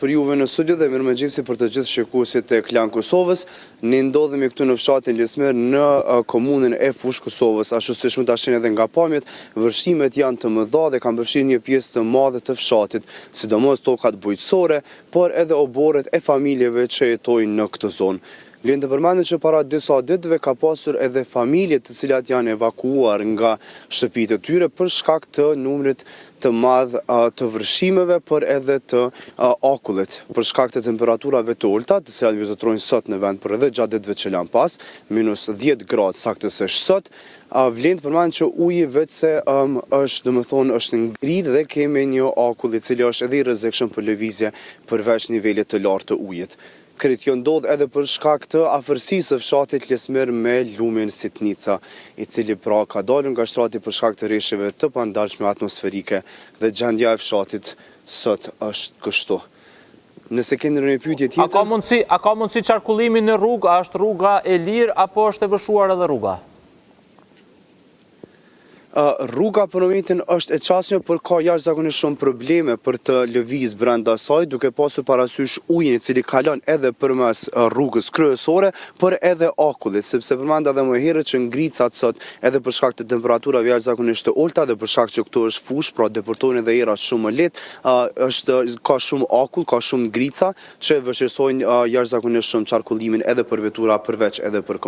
Për juve në studio dhe mirëmëngjesi për të gjithë shikuesit e Klan Kosovës. Ne ndodhemi këtu në fshatin Lesmer në komunën e Fushë Kosovës. Ashtu siç mund ta shihni edhe nga pamjet, vërshimet janë të mëdha dhe kanë përfshirë një pjesë të madhe të fshatit, sidomos tokat bujqësore, por edhe oborret e familjeve që jetojnë në këtë zonë. Vlen të përmendet që para disa ditëve ka pasur edhe familje të cilat janë evakuuar nga shtëpitë e tyre për shkak të numrit të madh të vërshimeve, por edhe të akullit, për shkak të temperaturave të ulta, të cilat vizitojnë sot në vend, por edhe gjatë ditëve që lan pas, -10 gradë saktësisht sot. Vlen të përmendet që uji vetëse është ngrirë dhe kemi një akull i cili është edhe i rrezikshëm për lëvizje përveç nivelit të lartë të ujit. Kjo ndodh edhe për shkak të afërsisë së fshatit Lesmer me lumin Sitnica, i cili pra ka dalur nga shtrati për shkak të rreshjeve të pandalshme atmosferike dhe gjendja e fshatit sot është kështu. Nëse keni ndonjë pyetje tjetër, a ka mundësi qarkullimi në rrugë, a është rruga e lirë apo është e vëshuar edhe rruga? Rruga për momentin është e qasme, por ka jashtëzakonisht shumë probleme për të lëviz brenda saj, duke pasur parasysh ujin i cili kalon edhe përmes rrugës kryesore, por edhe akullit, sepse përmenda edhe më herët që ngricat sot edhe për shkak të temperaturave jashtëzakonisht të ulta dhe për shkak që këtu është fushë, pra deportojnë edhe era shumë më lehtë, ka shumë akull, ka shumë ngrica që vështirësojnë jashtëzakonisht shumë qarkullimin edhe për vetura përveç edhe për